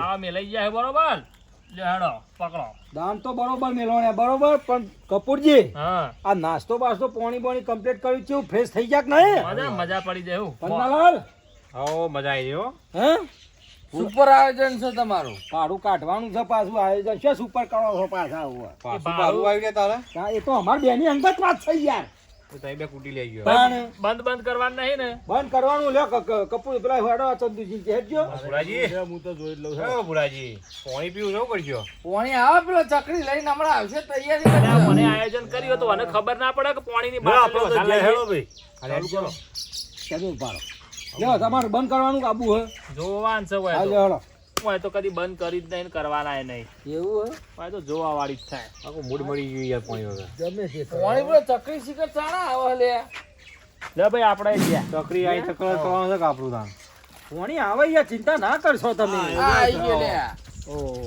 આ મેલાઈ જાય બરોબર લે હેડો પકડો દાન તો બરોબર મેલો ને બરોબર પણ કપૂરજી હા આ નાસ્તો બાસ્તો પાણી પાણી કમ્પ્લીટ કર્યું છે ફ્રેશ થઈ ગયા કે નહીં મજા પડી જાય હું પન્નાલાલ હો મજા આવી ગયો હે સુપર આયોજન છે તમારું. ભાડું કાઢવાનું છે પાછું આયોજન છે સુપર કરો છો પાછા આવું પાછું ભાડું આવી ગયા તારે હા, એ તો અમાર બેની અંગત વાત થઈ યાર તો તઈ બે કુટી લઈ ગયો પણ બંધ કરવાનું નહીં ને બંધ કરવાનું લ્યો કપૂર પેલા હેડો ચંદુજી કહેજો બુરાજી હું તો જોઈ જ લઉં હે બુરાજી પાણી પીવું જવું કરજો પોણી આવે પેલો ચકરી લઈને હમણાં આવશે તૈયારી અરે કરજો. મને આયોજન કર્યું હતું અને ખબર ના પડે કે પાણીની આપણે બાટલી તો વધારે હેડો લાગી. ભાઈ ચાલુ કરો ચાલો પાડો લ્યો તમારે બંધ કરવાનું કાબુ હે જોવાન છે હોય હા તો. લ્યો હેડો હોય તો કદી બંધ કરી જ નહીં ને કરવાના નહીં એવું હોય તો જોવા વાળી જ થાય આખું મૂડ મળી ગયું યાર પાણી વગર હે ગમે છે પોણી પેલો ચકરી શિખર ચાણા આવે લે. લે ભાઈ આપણે ગયા ચકરી આવી ચક્કર કરવાનું છે કે આપણું ધાન પાણી આવે યાર ચિંતા ના કરશો તમે આ આવી ગયો લે.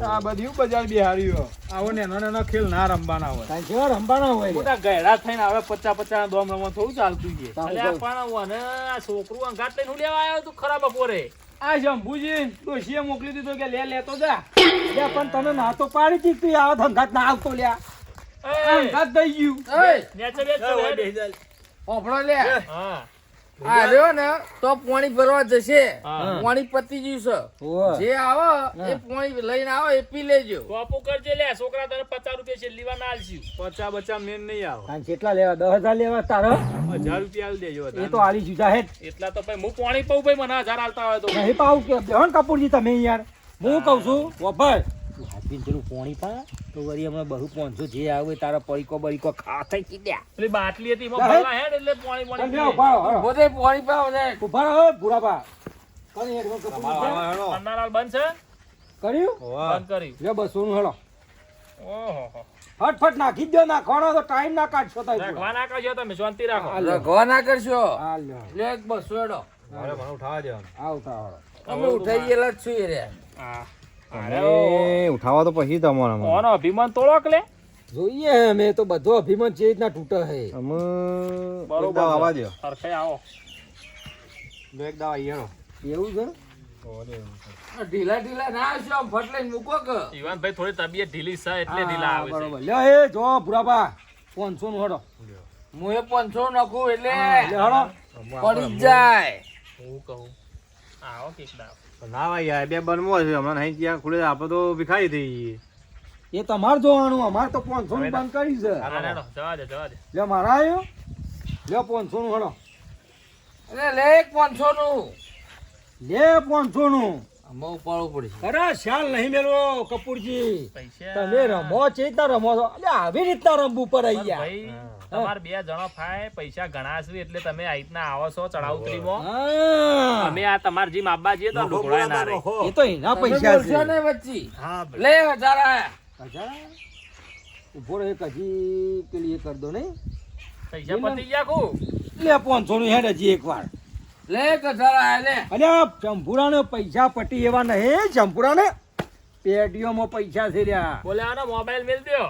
આ બધી બજાર બિહારીઓ આવો ને નાના ખેલ ના રમવાના હોય કાંઈ જેવા રમવાના હોય મોટા ગયડા થઈને હવે 50 દોમ રમવા થોડું ચાલતું છે ચાલતું અલ્યા પણ મને આ છોકરું અંગાત લઈને હું લેવા આવ્યો તું ખરા બપોરે આ શંભુજી ડોશીએ મોકલી દીધો કે લે લેતો જા લે પણ તને ના તો પાડી દીધી તું આવો ધંધાત ના આવતો લ્યા અંગાત દઈ ગયું એય, નેચે બેસ હોભળો લે. હા આ રહ્યો ને તો પોણી ભરવા જશે. હા. પોણી પતી ગયું છે. ઓય. જે આવે એ પોણી લઈને આવે એ પી લેજો. કોપુ કરજે લે છોકરા તને 50 રૂપિયા છે લીવા ના આલશું પચા બચા મેન નહીં આવે કાંઈ કેટલા લેવા 10,000 લેવા તારો 1000 રૂપિયા આલી દેજો એ તો આલી જુદા હે એટલા તો ભાઈ હું પાણી પાઉં ભાઈ મને 1000 આલતા હોય તો નહીં પાવું કે બેહન કપૂરજી તમે યાર હું કહું છું વફર હાથીન પેલું પોણી પા તો વળી હમણાં બહુ 500 જે આવે તારા પડીકો બરીકો ખા થઈ કીધ્યા પેલી બાટલી હતી એમાં લે, ભરવા હેડ એટલે પાણી પાણી લ્યો ઉભા પોતે પોણી પાવ છે. ઉભા રહો બુઢાપા કોની હેડ માં કપૂરજી હેડો, હેડો. પન્નાલાલ બંધ છે કર્યું હોવા. બંધ કરી લે 200 નું હેડો ઓહો ફટફટ નાખી જ દો નાખવાનો તો ટાઈમ ના કાઢશો તાઈ રાખવા ના કરજો તમે શાંતિ રાખો હા, લ્યો. રઘવા ના કરશો. હા લ્યો લે એક 200 હેડો. મારે મને ઉઠાવા દે આવતા હળો અમે ઉઠાઈ ગયેલા જ છીએ રે. હા ઉઠાવા તો પછી તમારા ઓનો અભિમાન તોડો કે લે જોઈએ અમે તો બધો અભિમાન જે રીતના તૂટે હે અમે બરોબર એક દાવ આવવા દો સરખે આવો એક દાવ આવી હેડો એવું છે આ ઢીલા ઢીલા ના આવશો આમ ફટ લઈને મૂકો કે. ઈવાનભાઈ થોડી તબિયત ઢીલી છે એટલે ઢીલા આવે છે બરોબર લ્યો એ જો બુઢાપા 500 નું હેડો હું એ 500 નાખું એટલે લે હેડો પડી જ જાય. હું કહું આવો કેક દાવ ના ભાઈ યાર બે બનવો છે હમણાં નહીં ત્યાં ખુલે આપણે તો ભિખારી થઈ ગઈ એ તમારે જોવાનું અમારે તો 500 નું બંધ કરી છે હા હેડો જવા દે લે મારા આવ્યો લે 500 નું હેડો એટલે લે એક 500 નું. લે 500 નું આમાં ઉપાડવું પડશે. અરે શાલ નહીં મેળવો કપૂરજી પૈસા તમે રમો છે રીતના રમો છો એટલે આવી રીતના રમવું પડે યાર ભાઈ તમારે બે જણો થાય પૈસા ઘણા છે એટલે તમે આ રીતના આવો છો ચડાવ ઉતરીમાં હા. અમે આ તમાર જીમ આબા જઈએ તો ઢોકળા ના રહે એ તો એના તમે પૈસા બોલશો છે ને વચ્ચે. હા લે 1000 આયા. અચ્છા ઉભો રહે એક હજી પેલી એ કરી દો નહીં પૈસા પતી ગયા કુ લે 500 નું હેડ હજી એકવાર લે 1000 આયા લે. અલ્યા ચંપુરાને પૈસા પટી એવા નહીં ચંપુરાને પેટીઓમાં પૈસા છે રહ્યા બોલે આનો મોબાઈલ મેલ દ્યો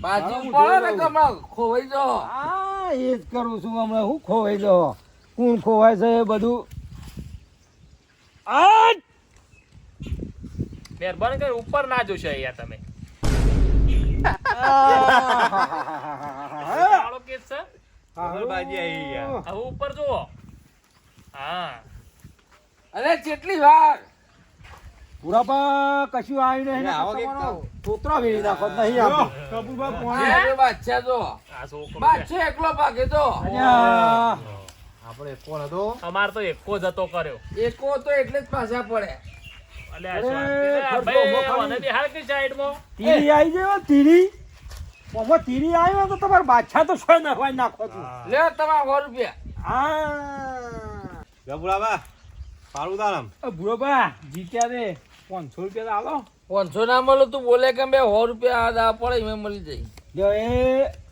બાજુ હું પડે ને જોઈ લઉં. કમળ ખોવાઈ જો. આ એ જ કરું છું હમણાં હું ખોવાઈ દો કોણ ખોવાય છે એ બધું આ મહેરબાની કરી ઉપર ના જોશો અહીંયા તમે કાળો કેસ છે બાજી આવી યાર હવે ઉપર જુઓ હા અરે કેટલી વાર. પુરાપા કશું આવ્યું નહીં આવો કે તોતરા વેરી નાખો નહીં આપણે કપૂરબા પોણી આ બાદશાહ જો. આ છોકરો બાદશાહ એકલો ભાગે જો. અલ્યા આપણે કોણ હતો અમાર તો એકો જતો કર્યો એકો તો એટલે જ પાછા પડે. અલ્યા અરે, શાંતિ રે. ખર્ચો ભાઈ, મોખાની. મને બિહાર કઈ સાઈડમાં તીરી આવી જાય તીરી ઓમાં તીરી આવ્યો તો તમારે બાદશાહ તો સોય નાખવા નાખો તું લે તમારા 100 રૂપિયા. હા ગબુડાબા પાડું તારમ બુરોબા જીત્યા રે 500 રૂપિયા આલો 500 ના મળે તું બોલે કે બે 100 રૂપિયા આ પડે એમાં મળી જાય. જો એ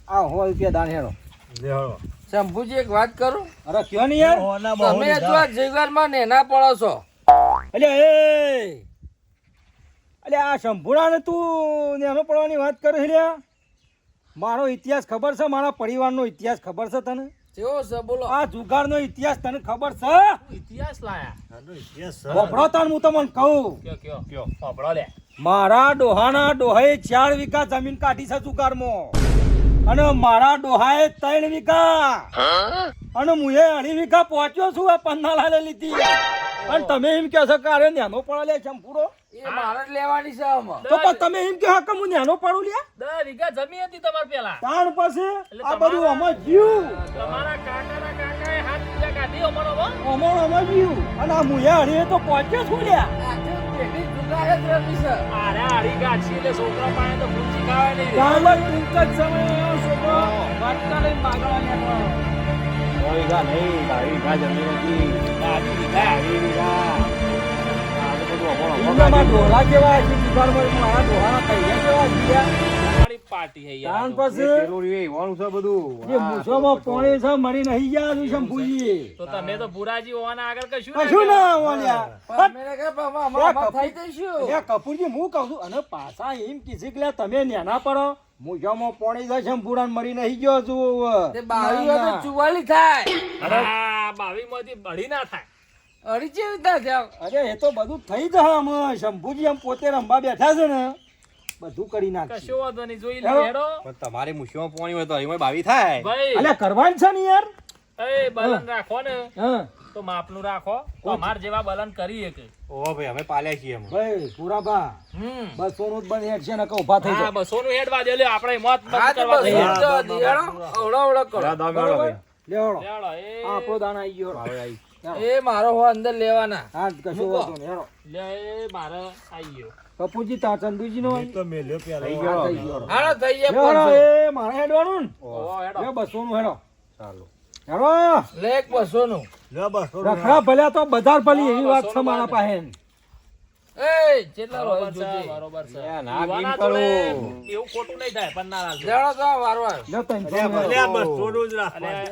આ 100 રૂપિયા દાન હેડો લે હેડો શંભુજી એક વાત કરું. અરે કયો નહીં યાર તમે હજુ આ જીવનમાં નેના પડો છો. અલ્યા આ સંપૂર્ણ તું નેનો પડવાની વાત કરે છે લ્યા મારો ઇતિહાસ ખબર છે મારા પરિવારનો ઇતિહાસ ખબર છે તને કેવો છે બોલો? આ જુગારનો ઇતિહાસ તને ખબર છે? ઇતિહાસ લાયા વપરો તને હું તમને કહું. કયો સાંભળો લે મારા ડોહાના ડોહાએ 4 વીઘા જમીન કાઢી છે જુગારમાં અને મારા ડોહાએ 3 વીઘા અને મુએ 2.5 વીઘા પહોંચ્યો છું આ પન્નાલાલે લીધી અને તમે એમ કહો છો કે અરે નેનો પડો લે ચંપુડો એ મારે જ લેવાની છે આમાં. તો પણ તમે એમ કહો કે હું નેનો પડું લે 10 વીઘા જમીન હતી તમારે પેલા તાણ પછી એટલે આ બધું આમાં જીવ તમારા કાકાના કાકાએ 7 વીઘા કાઢી અમારો આમાં જીવ અને આ મુએ 2.5 તો પહોંચ્યો છું લે આખી પેઢી જુગાર જ રમી છે. અરે આડી ગાછી એટલે છોકરા પાસે તો ગુંજી ખાવાય નહીં રે. તાણ ટૂંક જ સમયે છોકરો વાટકા લઈને ભાગવા નીકળ્યો. ઈંડામાં ડોલા કેવા છે જુગારમાં મારા ડોહાના પૈયા કેવા છે યાર. તમારી પાર્ટી હે યાર તાણ આ તો. પછી પેલું રે ઈવાનું છે બધું. એ મૂછોમાં પોણી છે મરી નહીં ગયા હજુ શંભુજી. તો તમે તો ભુરાજી હોવાના આગળ કશું કશું ના ઓલ્યા. પણ મેં કહે પણ આમાં થઈ જઈશું. એ કપૂરજી હું કહું છું અને પાછા એમ કીધું કે લે તમે નેના પડો મૂછોમાં પોણી છે શંભુરાન મરી નહીં ગયો છું તે 22 તો 44 થાય. આ 22 માંથી બળી ના થાય અઢી ચેવી રીતના થયા? અરે એ તો બધું થઈ જાય આમ શંભુજી આમ પોતે રમવા બેઠા છે ને બધું કરી નાખશે. કશો વાંધો નહીં જોઈ હેડો. લે હેડો પણ તમારે મુશીમાં પોણી હોય તો એમાં 22 થાય. ભાઈ અલ્યા કરવાનું છે ને યાર. એ બલન રાખો ને હા તો માપનું રાખો તો અમાર જેવા બલન કરીએ કે ઓહો ભાઈ અમે પાલ્યા છીએ એમ. ભાઈ પૂરાબા 200 નું જ બંધ હેડ છે ને કે ઊભા થઈ હા જાઓ. 200 નું હેડ વાજે લે આપણે મોત હા બંધ તો કરવા બસ દઈએ. હેડ તો દિયાળો. અવળો અવળો કરો. દાદા મેળો બરોબર? ભાઈ. લેવડો. લેવડો, આ એ આપણો દાણા આવી ગયો. હવે આઈ. એ મારો હો અંદર લેવાના. હા કશો વાંધો નહીં, હેડો. લે એ મારે આઈ ગયો કપૂરજી તા ચંદુજી નો થઈ થઈ ગયો. ગયો. હાલો થઈ ગયા લેવડો, 500. એ મારે હેડવાનું ને. ઓ હેડો લે 200 નું હેડો. ચાલો. હેડો. લે એક 200 નું. રખડા ભલ્યા તો બજાર ભલી એવી વાત છે મારા પાસે. એ કેટલા બરોબર હોય છે જોજે. બરોબર છે યા, ના યુવાના કેમ જોડે કરું? એવું ખોટું નહીં થાય પન્નાલાલ જોડે. લેવડો તો વારવાર. લે 300 નું હેડો.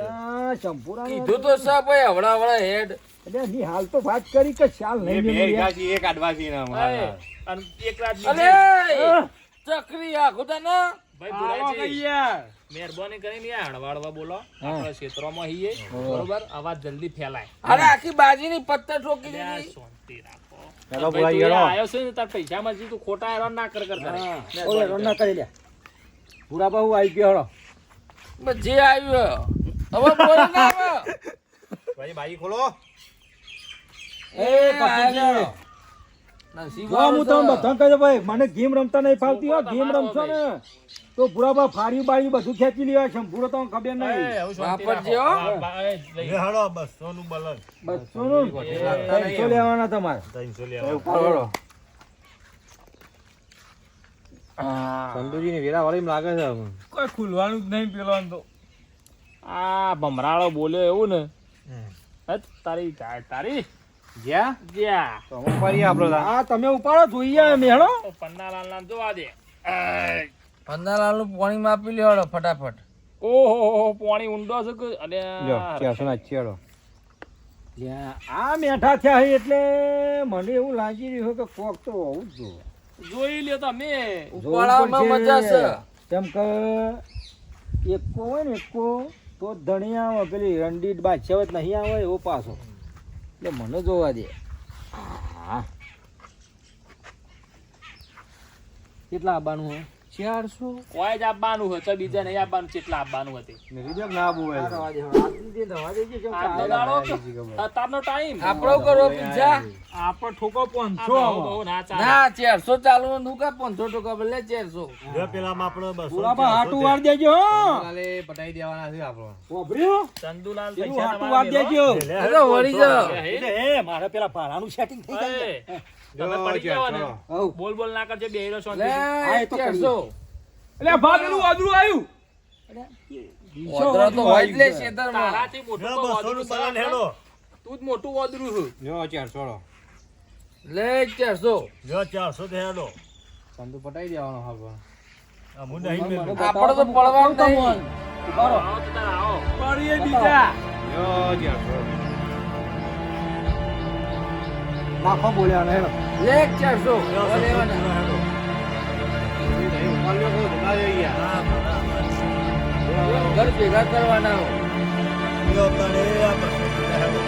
આ શંભુરાનો કીધું તો છે ભાઈ હવડા હવડા હેડ. એટલે એની હાલ તો વાત કરી કે ચાલ એ નહીં બે મેળવી વીઘા યાર. છીએ, એક આડવા છીએ ને અમારા. એ, અને એક રાત અલે બીજી. ચકરી આખો તને. ભાઈ આવો ભુરાજી કઈ યાર. મહેરબાની કરીને યાર હળવાળવા બોલો આપણા ક્ષેત્રોમાં હઈએ બરોબર અવાજ જલ્દી ફેલાય અરે આખી બાજીની પત્તા ઠોકી લે આ દીધી. શાંતિ રાખો હેડો ભાઈ, તું બોલાવી હેડો. આયો છે ને તાર પૈસા માં તું ખોટા હેરાન ના કર કરે હા. ઓલે રન ના કરી લે. પૂરાબા હું આવી ગયો હેડો. બસ જે આવ્યું હવે બોલ ના આવે. ભાઈ બાઈ ખોલો. એ કપૂરજી. નસીબ જો હું તમને બધા કહી દઉં ભાઈ મને ગેમ રમતા નહીં ફાવતી હો. ગેમ રમશો ને તો પૂરાબા ફારી બારી બધું ખેંચી લેવા છે પૂરો તો ખબર નહીં. વાપરજે હો. 200 નું 300 લેવાના તમારે. સંતુજીની વેરા વાળી એમ લાગે છે હવે. કોઈ ખુલવાનું જ નહીં પેલો તો. આ ભમરાળો બોલ્યો એવું ને હે, તારી જ્યાં? જ્યાં તો અમે ફરીએ આપણે તાર. આ તમે ઉપાડો જોઈએ મેળો. તો પન્નાલાલ નામ જોવા દે પંદરલાલ નું પાણી માપી લ્યો ફટાફટ. ઓહો પાણી ઊંડો છે કે અલે લ્યો, 400 ના ચેડો. આ મેઠા થયા છે એટલે મને એવું લાગી રહ્યું કે કોક તો હોવું જ જોઈએ. જોઈ લ્યો તમે ઉપાડવામાં મજા છે. કેમ કે એકો હોય ને એકો તો જ ધણી આવે પેલી રંડીટ બાદશાહ નહીં આવે એવો પાછો એટલે મને જોવા દે. હા કેટલા આવવાનું હોય? 400. કોઈ જ આપવાનું હોય તો બીજા નહીં આપવાનું કેટલા આપવાનું હતી ને રીજક ના બોલે. રવા દે, આજની દે, રવા દેજે, કેમ કે આજનો આ- દાડો કે અત્યારનો ટાઈમ આપણો કરો પીછા. આપણો ઠોકો 500 બહુ આવો. ના ચાલે ના 400 ચાલુ નું કા 500 ટકા ભલે 400. પુરાબા હાટું વાર દેજો હો. કાલે પટાઈ દેવાના છે આપણો. વાપર્યું? ચંદુલાલ એનું પૈસા હાટું તમારા વાર દેજો. એ તો વળી જાઓ. એટલે એ મારે પેલા ભાડાનું સેટિંગ થઈ જાય. એ, તમે પડી જાઓ ને હઉ. બોલ બોલ ના કરજે બે હીરો લે શાંતિ હા, એ તો 400. એટલે ભાગનું વાદળું આવ્યું. ઓદરો તો હોય જ લે ખેતરમાં. તારાથી મોટું કોઈ વાદળું છે? તું જ મોટું વાદળું છે. લ્યો, 400. લે 400. સંતુ પટાઈ દેવાનો હાલ પણ. આપણો તો પડવાનું નહીં. બરો. આવો તો તારા આવો પડીએ બીજા. લ્યો, 400. નાખો બોલ્યા ને હેડો. લે 400. લેવાના. નહીં, ઉપાડ લ્યો, કોઈ ધોકા દે યાર. ઘર ભેગા કરવાના હો. લ્યો તારે આ બસો રૂપિયા હેડો.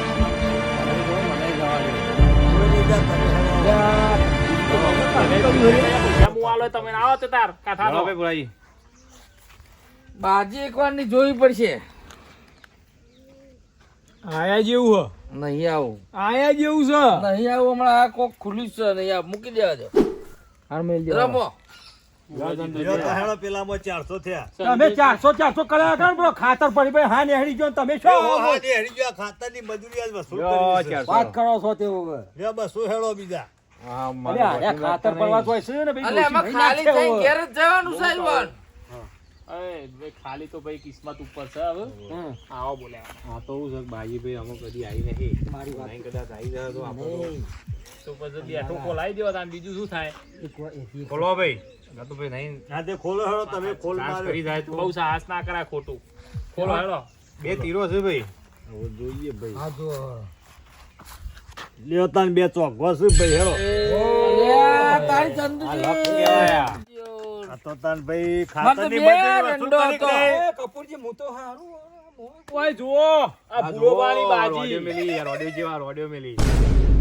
મને જવા દે. જોઈ લીધા તમે હેડો. પૈસા હું આલો તમે આવો તે તાર કાઠા હાલો તો. ભાઈ ભુરાજી. બાજી એકવાર ની જોવી પડશે. આયા જેવું નહીં આવું આયા જેવું છે નહીં આવું હમણાં આ કોક ખુલ્લું છે નહીં આવું મૂકી દેવા દો. રમો લ્યો તો હેડો પેલામાં 400 થયા. તમે 400 કર્યા કરો ને પેલો ખાતર પડી ભાઈ હા નેહડી ગયો ને તમે શું આવો? ખાતરની મજૂરી આજ વસૂલ લ્યો, કરી છે. 400. વાત કરો છો તેવું લ્યો 200 હેડો બીજા. હા, અરે આયા ખાતર પડવા તો હશે ને ભાઈ એટલે એમાં ડોશી ખાલી નહીં થઈ નાખે ઘેર જ જવાનું છે ઈવન. એ ભાઈ ખાલી તો ભાઈ કિસ્મત ઉપર છે હવે હમ. આવો બોલ્યા આ તો હું છે કે બાજીભાઈ અમુક કદી આવી નહીં. મારી વાત. નહીં કદાચ આવી જાય તો આપણે તો પછી બેઠું ખોલાઈ દેવા તાન બીજું શું થાય તો ખોલો ભાઈ. નતુભાઈ નહીં હા તે ખોલો હેડો તમે ખોલ ચાન્સ માર્યો. કરી જાય તો બહુ સાહસ ના કરાય ખોટું ખોલો હેડો બે તીરો છે ભાઈ. હવે જોઈએ ભાઈ. હા જો લ્યો તાન બે ચોકવા છે ભાઈ હેડો. અલ્યા, તારી આ લપ ચંદુજી. કહેવાય. આ તો તાન ભાઈ મને ખાતરની તો બે મજૂરી વસૂલ રંડો કરી હતો. દે. કપૂરજી હું તો હારું ઓય જુઓ આ આ ભૂલોવાળી જુઓ, બાજી રોડિયો મેલી યાર, રોડિયો જેવા રોડિયો મેલી.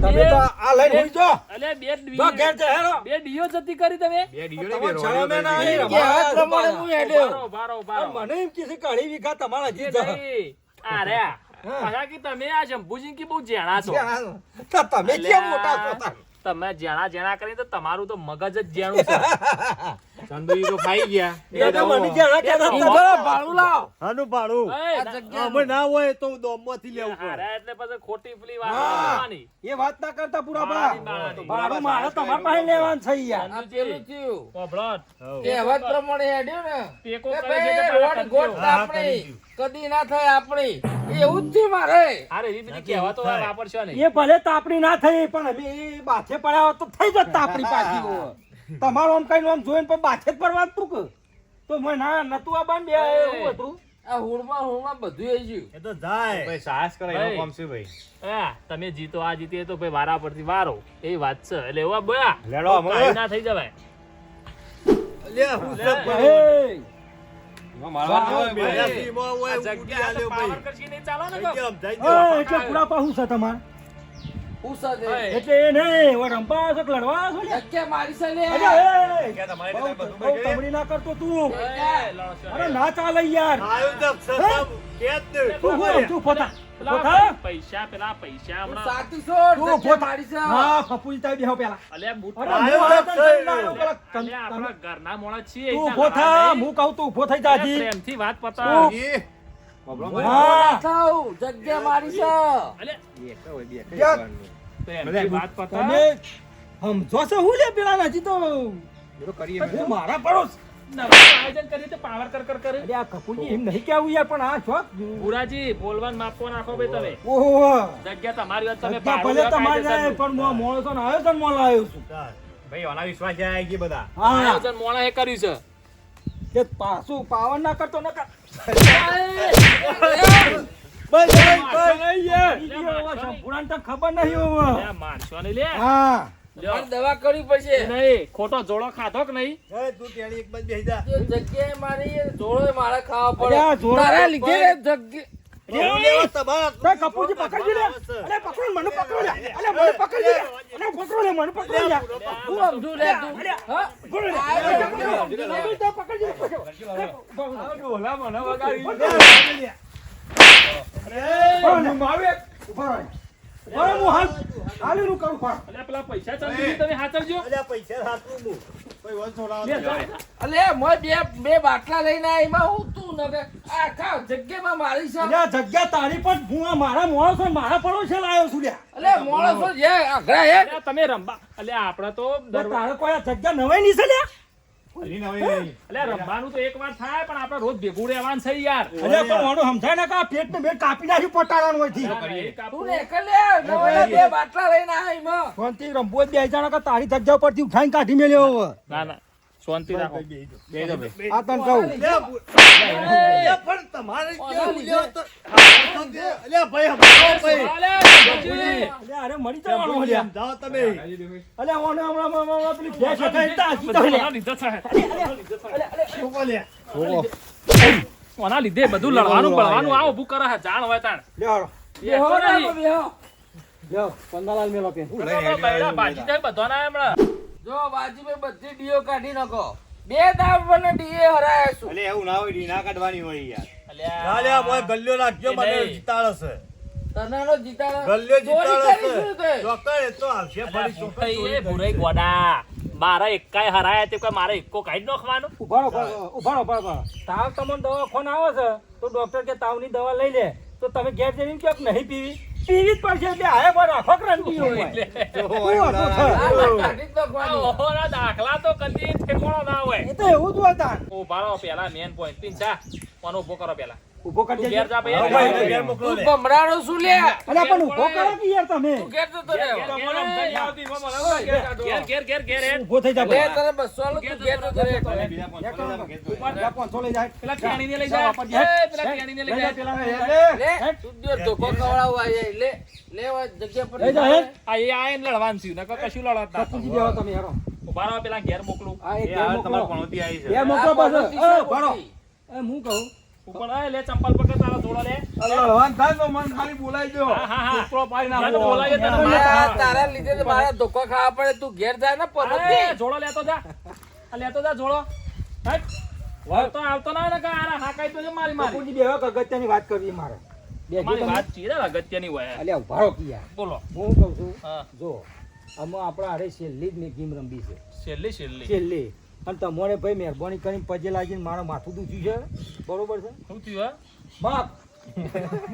તમે તો આ લઈને હોઈ જો. અલે બે જો ઘેર છે હેડો. બે ડીઓ જતી કરી તમે બે ડીયો ને બે તમારે રોડિયો છ મહિના મેલી. આવી કે હવે પ્રમાણે હું હેડ્યો. બારો બારો પણ બારો મને એમ કે છે કે અઢી વીઘા તમારા એ જી છે. નહીં આ રહ્યા પાછા કે તમે આ શંભુજી કે બહુ જેણા છો તો તમે કેમ મોટા છો તાર? તમે જેણા જેણા કરી તો તમારું તો મગજ જ જેણું છે ચંદુજી તો ખાઈ ગયા. એ તો મને કેણા કેણા ઈ તમે. બોલો, ભાડું લાવો. હાનું ભાડું? એ, આ ના- જગ્યાનું. અમે ના હોય તો દોમમાંથી લેવું પડે. હારા એટલે પછી ખોટી પેલી વાત હા. કરવાની. એ વાત ના કરતા પૂરા બાળાની, બા. બાળાની. ભાડું મારે તમારા પાસે લેવાનું છે યાર. આ પેલું થયું. પોપડોટ, કહેવત પ્રમાણે હેડ્યું ને ટેકો કે કરે છે કે ભાઈ પેલા રોડ ગોટ કરજો. હા, આપણી કરી કદી ના થાય આપણી એવું જ થયું મારે. હારે એવી બધી કહેવતો થાય. વાપરશો નહીં. એ ભલે તાપણી ના થઈ પણ અમે એ બાથે પડ્યા હોત તો થઈ જત તાપણી પાછી હોત. તમારું આમ કઈ આમ જોઈને પણ બાથે જ પડવા તું કે તો મને ના નતું આ બાન બે એવું હતું. આ હુડમાં બધું આવી ગયું. એ તો જાય. ભાઈ સાહસ કરે ભાઈ. એનું કામ છે ભાઈ. હા, તમે જીતો આ જીતીએ તો ભાઈ વારા પરથી વારો એ વાત છે એટલે એવા બોયા લેડો અમે. કાંઈ ના થઈ જવાય લે હું લે. ભાઈ એમાં મારવાનું હોય ભાઈ. બેયાસીમાં હોય, આ ઉડી જગ્યા તો આલ્યો ભાઈ. પાવર કરશી નહીં ચાલો ને થઈ તો. ગયો, થઈ ગયો. હા, એટલે પૂરા પાહું છે તમારે પૂછા દે. હા. એટલે એ નહીં હવે રંપા આવશો કે લડવા આવશો ને? ધક્કે મારી છે લે. અરે, એ, કે તમારે બહુ એટલે બધું બહુ ભાઈ. તમડી ના કરતો તું. એ, લડશો અરે નહીં. ના ચાલે યાર. તું હું, તું પોતા. પેલા પોતા? પેલા પૈસા હું હમણાં સાચી છો, તું ધક્કે પોતા. મારી છે. હા, કપૂરી તારી બેહો પેલા. અલ્યા બૂટ અરે, હું આવ્યો તને કઈ ના આવ્યો પેલા. અલ્યા આપણા ઘરના મોણા છીએ તું એટલા ઉભો થા, લડવા નહીં. હું કહું તું ઉભો થઈ જાજી. પ્રેમથી વાત પતાવ. તું. ઈ. બાબલો ભાઈ. હા. થાવ, જગ્યા મારી છે. અલ્યા એક તો હોય, બે કઈ યાર. કરવાનું. પ્રેમથી વાત પતાવ. તમે સમજો છો હું લે પેલા હજી તો બધું કરીએ અમે. હું મારા પડોશ. નવું આયોજન કરી તો પાવર કર કરે અરે આ કપૂરજી એમ નહીં કેવું યાર પણ આ શોખ પુરાજી બોલવાનું માપો નાખો ભાઈ તમે ઓહો જગ્યા તમારી વાત તમે જગ્યા ભાડું ભલે લો તમારે જાય કાયદેસરનું. પણ હું મોણસો ને આવ્યો તો ને મોલ આવ્યો છું ભાઈ ઓના વિશ્વાસ જાય કે બધા. હા આયોજન મોણા એ કર્યું છે કે પાછું પાવન ના કરતો ન કર સંપૂર્ણ તો ખબર નહીં હવે લે, માનશો નહીં લે હા લ્યો. મારે દવા કરવી પડશે. નહીં ખોટો જોડો ખાધો કે નહીં તું તેની એક બાજુ બેસી જા એ જગ્યાએ મારી એ જોડો મારે ખાવા અરે આ પડે. જોડો તારા તો લીધે ભાઈ. જગ્યા તો કપૂરજી પકડજી લે અરે પકડ મને પકડો લે અરે મને પકડજી લે અરે પકડો લે મને પકડો લે હું સમજુ લે તું. હા? પકડો લે પકડજી અરે માવે ઉભા રહો અરે હું હાલ હાલીનું કરું પણ અલ્યા પેલા પૈસા ચાલુ તમે હાચવજો પૈસા હાથું હું કોઈ વન છોડાવ લે, જા. અલે મોય બે બાટલા લઈને આ એમાં હું તું નગે આખા જગ્યામાં મારી છે. અલ્યા જગ્યા તારી પણ હું આ મારા મોણસો ને મારા પડોશે લાવ્યો છું લ્યા અલે મોણસો જે આઘરા હે અલ્યા તમે રંબા અલ્યા આપણે તો તો તારે કોઈ આ જગ્યા નવાઈ નહીં છે લ્યા હજી નવી નહીં. અલ્યા રમવાનું તો એક વાર થાય પણ આપણે રોજ ભેગું રહેવાનું છે યાર અલ્યા પણ મારું સમજાય ને કે આ પેટ ને પેટ કાપી નાખ્યું પટાળાનું હોયથી ના, નહીં કાપવું. તું ને એકલે નવાના બે બાટલા લઈને આ એમાં. શાંતિ રંબો જ બે જણા કે તારી જગ્યા પરથી ઉઠાઈને કાઢી મેલ્યો હવે ના ના શાંતિ રાખો બે જો ભાઈ. આ તને કહું અલ્યા અરે મરી જવાનું અલ્યા અલ્યા ઓને હમણાં પેલી ભેંસ હટાઈ તાજી તો લ્યા. લીધો છે. છોકો. કોના લીધે બધું લડવાનું બળવાનું આ ઊભું કરે છે જાણ હોય તાણ લ્યો બેહો બેસો ને, નહીં. બેહો. લ્યો પન્નાલાલ મેલો પેન બૈરા ભાજી થાય બધાના હમણાં જો બાજી મેં બધી ડીઓ કાઢી નાખો. 2 દાવ મને ડીએ હરાયા છું. અલે એવું ના હોય ડી ના કાઢવાની હોય યાર. અલ્યા ગલ્યો નાખજો મને જીતાડે તનાનો જીતાડો. ગલ્યો ચોરી કરીશું તે. ચોક્કસ એ તો આવશે એ ભુરાઈ ગોડા મારા એકાય હરાયા તે કોઈ મારે એકો કાઢી નાખવાનો ઉભારો તાવ તમને દવાખાને આવે છે તો ડોક્ટર કે તાવની દવા લઈ લે તો તમે ઘેર જઈને કે નહીં પીવી જ પડશે એટલે હાય પર આખો ક્રાંતિ હોય આ કાઢી જ નાખવાની. ઓહોના દાખલા તો કદી ઠેકોણો ના હોય એ તો એવું જ હોય તાન ઉભારો પેલા મેન પોઈન્ટ પિંચા કોનો ઉભો કરો પેલા ઉભો કરી તું દેજો. ઘેર જા ભાઈ. હા, ભાઈ, ઘેર મોકલો. તું ભમરાડો શું લે? અલા પણ ઉભો કરો કે યાર તમે તું ઘેર જતો રહે. ઘેર હેડ. ઉભો થઈ જા લે ભાઈ. તને 200 આલું, તું ઘેર જતો રહે. જા 500 લઈ જાય. પેલા ટેણીને લઈ જા. એ, પેલા ટેણીને લઈ જા. લે, તું જો ધોકો ખવડાવવા આય. લે હવે જગ્યા પર લઈ જા, હે. આ એ આઈને લડવાનું થયું નકર કશું લડત ના પૂછી દેવો તમે હેરો. ઉભા રહો પેલા ઘેર મોકલું આ એક એ ઘેર હાલ મોકલો. તમારે પણોતી આવી છે. ઘેર મોકલો આ પાછો. પનોતી છે, ભરો. મોટી. હું કહું ઉપર આય લે ચંપલ પકડ તારા જોડો લે લડવાન થાય તો મને ખાલી બોલાઈ દો. હા ઉપરો પાડી જા તો નાખો. બોલાવીએ તને. મારા તારા લીધે તો મારા ધોકો ખાવા પડે. તું ઘેર જાય ને અરે, પનોતી. જોડો લેતો જા આ લેતો જા જોડો હટ વળતો આવતો ના હોય ને કે આરા હા કાઈ તો જે મારી મારી બાપુજી બેહો કે અગત્યની વાત કરવી મારે. બેસજો મારી તમે. વાત ચીરે અગત્યની હોય અલ્યા ઉભારો કી યાર. બોલો હું કહું છું હા જો આમાં આપણા હારે છેલ્લી જ મેં ગેમ રમવી છે છેલ્લી છેલ્લી અને તમારે ભાઈ મહેરબાની કરીને પજે લાગીને મારું માથું દુખ્યું છે બરોબર છે શું થયું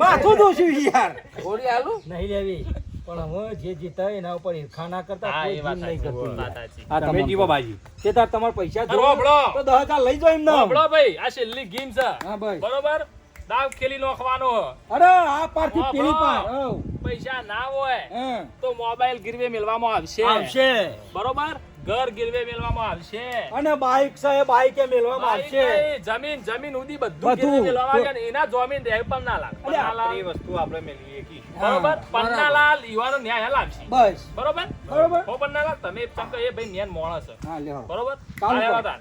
માથું દુખ્યું યાર ગોળી આલું? નહીં લેવી પણ હવે જે જીતા હોય એના ઉપર ઈર્ખા ના કરતા હા કોઈ એ વાત જીમ નહીં સાચી કરતું વાત યાર. સાચી આ તમે તમામ જીવો બાજી. તે તાર તમારા પૈસા અરે જોવે વાપરો. તો 10,000 લઈ જાઓ એમને. સાંભળો ભાઈ આ છેલ્લી ગેમ છે હા ભાઈ. બરોબર દાવ ખેલી નાખવાનો અરે આ પારથી વાપરો. પેલી પાર હઉ. પૈસા ના હોય હા. તો મોબાઈલ ગીરવે મેળવામાં આવશે આવશે બરોબર ઘર ગીરવે મેળવામાં આવશે અને બાઈક છે એ બાઈકે મેળવામાં બાઈક આવશે નહીં, જમીન ઉધી બધું બધું. ગીરવે મેળવામાં આવશે ને એના જમીન રહે પણ ના લાગે અલ્યા, પન્નાલાલ, એ વસ્તુ આપણે મેળવીએ કી. બરોબર હા, પન્નાલાલ યુવાનો ન્યાય લાગશે બસ બરોબર બરોબર હો પન્નાલાલ તમે ચમ કે એ ભાઈ મેન માણસ છે હા લ્યો બરોબર કામ આયા કરો. હતા.